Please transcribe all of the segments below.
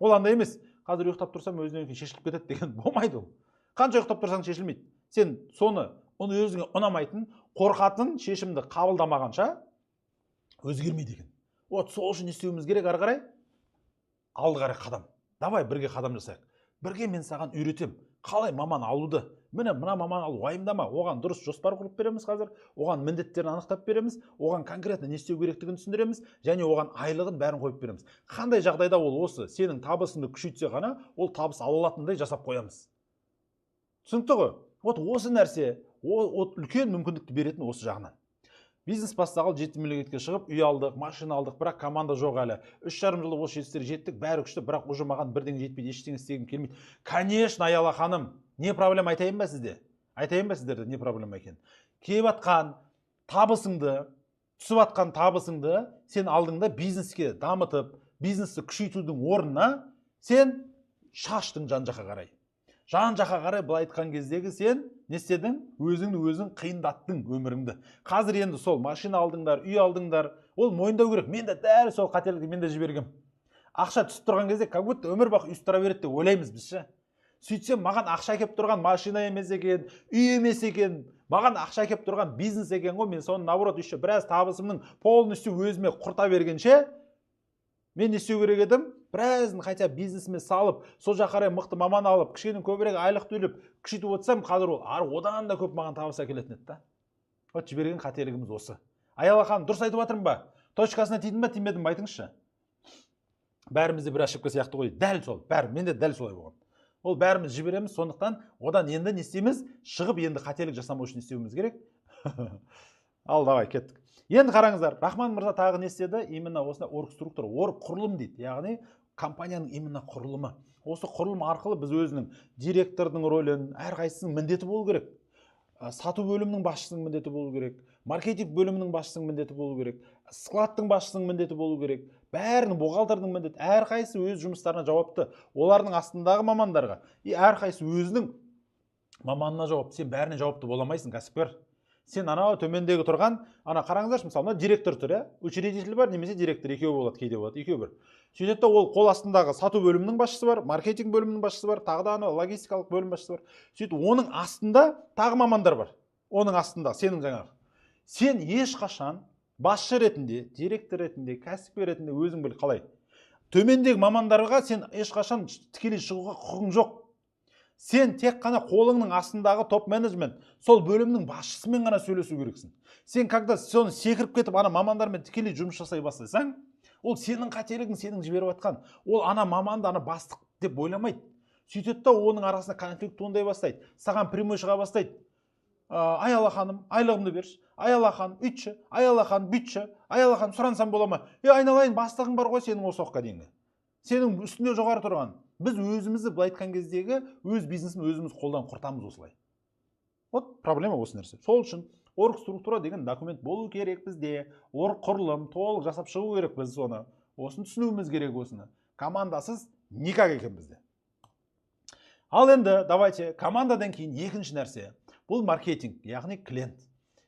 Ол андай емес. Қазір ұйықтап тұрсам өзінен кейін шешіліп кетеді деген болмайды ол. Қанша ұйықтап тұрсаң шешілмейді. Сен оны өзіңе ұнамайтын, қорқатын шешімді қабылдамағанша өзгермейді екен. Сол үшін не істеуіміз керек ары қарай? Алды қарай қадам. Давай бірге қадам жасайық. Бірге мен саған үйретем. Қалай маман алуды? Міне мына маман алу уайымдама. Оған дұрыс жоспар құрып береміз қазір. Оған міндеттерін анықтап береміз. Оған конкретно не істеу керектігін түсіндіреміз және оған айлығын бәрін қойып береміз. Қандай жағдайда ол осы сенің табысыңды күшейтсе ғана ол табыс ала алатындай жасап қоямыз. Түсінікті ғой? Осы нәрсе үлкен мүмкіндікті беретін осы жағынан. Бизнес бастағалы 7 мемлекетке шығып, үй алдық, машина алдық, бірақ команда жоқ әлі. 3,5 жылда осы жетістіктерге жеттік, бәрі күшті, бірақ уже маған бірдеңе жетпейді, ештеңе істегім келмейді. Конечно, Аяла ханым, не проблема айтайын ба сізде? Айтайын ба сіздерде не проблема екен? Келіп атқан табысыңды, түсіп атқан табысыңды сен алдыңда бизнеске дамытып, бизнесті күшейтудің орнына сен шаштың жан-жаққа қарай. Жан-жаққа қарай былай айтқан кездегі сен не істедің? Өзің қиындаттың өміріңді. Қазір енді сол машина алдыңдар, үй алдыңдар. Ол мойындау керек. Мен де дәл сол қателікті мен де жібергем. Ақша түсіп тұрған кезде, как будто өмір бақи өстіп тұра береді деп ойлаймыз біз ше. Сөйтсем, маған ақша әкеп тұрған машина емес екен, үй емес екен. Маған ақша әкеп тұрған бизнес екен ғой. Мен соны наоборот еще біраз табысымның полностью өзіме құрта бергенше, мен не істеу керек едім? Біразын қайта бизнесіме салып, сол жаққа қарай мықты маман алып, кішкене көбірек айлық төлеп, күшейтіп отырсам, қазір ол одан да көп маған табыс әкелетін еді. Жіберген қателігіміз осы. Аяла ханым, дұрыс айтып жатырмын ба? Точкасына тидім ба, тимедім ба айтыңызшы. Бәрімізде бір ошибка сияқты ғой. Дәл сол, менде дәл солай болған. Ол бәріміз жібереміз, сондықтан одан енді не істейміз? Шығып енді қателік жасамау үшін істеуіміз керек. Ал давай кеттік. Енді қараңыздар, Рахман мырза тағы не істеді? Именно осында оргструктура, құрылым дейді. Яғни компанияның именно құрылымы. Осы құрылым арқылы біз өзінің директордың рөлін, әрқайсысының міндеті болу керек. Сату бөлімінің басшысының міндеті болу керек. Маркетинг бөлімінің басшысының міндеті болу керек. Складтың басшысының міндеті болу керек. Бәрінің бухгалтердің міндеті, әрқайсысы өз жұмыстарына жауапты. Олардың астындағы мамандарға, әрқайсысы өзінің маманына жауапты. Сен бәріне жауапты боламайсың, кәсіпкер. Сен анау төмендегі тұрған, ана қараңыздаршы, мысалы, директор тұр, учредитель бар, немесе директор, екеуі болады, кейде болады, екеуі бір. Сөйтеді, ол қол астындағы сату бөлімінің басшысы бар, маркетинг бөлімінің басшысы бар, тағы да ана логистикалық бөлім басшысы бар. Сөйтіп, оның астында тағы мамандар бар. Оның астында сенің жаңағы. Сен ешқашан басшы ретінде, директор ретінде, кәсіпкер ретінде өзің біл қалай. Төмендегі мамандарға сен ешқашан тікелей шығуға құқың жоқ. Сен тек қана қолыңның астындағы топ менеджмент, сол бөлімнің басшысымен ғана сөйлесу керексің. Сен когда соны секіріп кетіп, ана мамандармен тікелей жұмыс жасай бастасаң, ол сенің қателігің, сенің жіберіп атқан. Ол ана маманды ана бастық деп ойламайды. Сөйтеді да оның арасында конфликт туындай бастайды. Саған прямой шыға бастайды. Аяла ханым, айлығымды берші. Аяла ханым, үйтші. Аяла ханым, бүйтші. Аяла ханым, сұрансам бола ма? Айналайын, бастығың бар ғой сенің осы уақытқа дейінгі. Сенің үстінде жоғары тұрған. Біз өзімізді былай айтқан кездегі өз бизнесін өзіміз қолдан құртамыз осылай. Проблема осы нәрсе. Сол үшін оргструктура деген документ болу керек бізде. Құрылым толық жасап шығу керек біз соны. Осын түсінуіміз керек осыны. Командасыз никак екен бізде. Ал енді давайте командадан кейін екінші нәрсе. Бұл маркетинг, яғни клиент.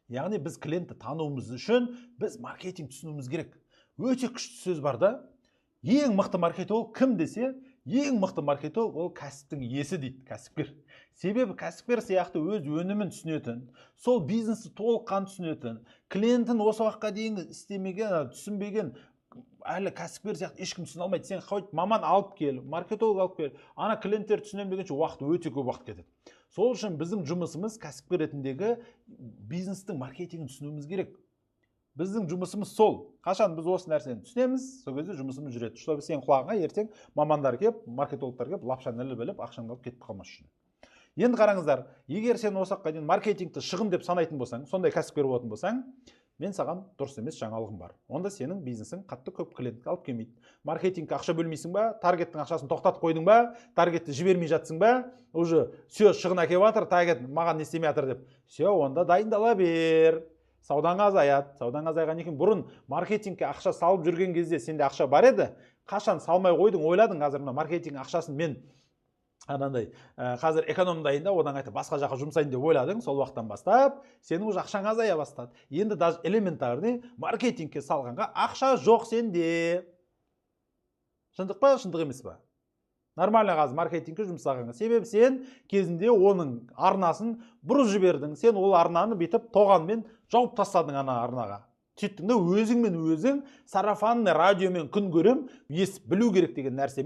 Яғни біз клиентті тануымыз үшін біз маркетинг түсінуіміз керек. Өте күшті сөз бар да. Ең мықты маркетолог кім десе, ең мықты маркетолог ол кәсіптің иесі дейді, кәсіпкер. Себебі кәсіпкер сияқты өз өнімін түсінетін, сол бизнесті толыққан түсінетін, клиентін осы уақытқа дейін істемеген, түсінбеген әлі кәсіпкер сияқты ешкім түсіне алмайды. Сен маман алып кел, маркетолог алып кел, ана клиенттер түсінем дегенше уақыт өте көп уақыт кетеді. Сол үшін біздің жұмысымыз кәсіпкер ретіндегі бизнестің маркетингін түсінуіміз керек. Біздің жұмысымыз сол. Қашан біз осы нәрсені түсінеміз, сол кезде жұмысымыз жүреді. Чтобы сен құлағыңа ертең мамандар кеп, маркетологтар кеп, лапшаны іліп ақшаңды алып кетіп қалмас үшін. Енді қараңыздар, егер сен осы уақытқа дейін маркетингті шығын деп санайтын болсаң, сондай кәсіпкер болатын болсаң, мен саған дұрыс емес жаңалығым бар. Онда сенің бизнесің қатты көп клиент алып келмейді. Маркетингке ақша бөлмейсің ба, таргеттің ақшасын тоқтатып қойдың ба, таргетті жібермей жатсың ба, уже все шығын әкеп жатыр, таргет маған не істемей жатыр деп. Все, онда дайындала бер. Саудаң азаяды. Саудаң азайған екен. Бұрын маркетингке ақша салып жүрген кезде сенде ақша бар еді. Қашан салмай қойдың, ойладың, қазір мына маркетинг ақшасын мен анандай қазір экономдайын да, одан қайта басқа жаққа жұмсайын деп ойладың. Сол уақыттан бастап сенің уже ақшаң азая бастады. Енді даже элементарный маркетингке салғанға ақша жоқ сенде. Шындық па, шындық емес па? нормально қазір маркетингке жұмсағанға. Себебі сен кезінде оның арнасын бұрып жібердің. Сен ол арнаны бүйтіп тоғанмен жауып тастадың ана арнаға. Сөйттің де өзіңмен өзің сарафанный радиомен күн көрем, ес білу керек деген нәрсемен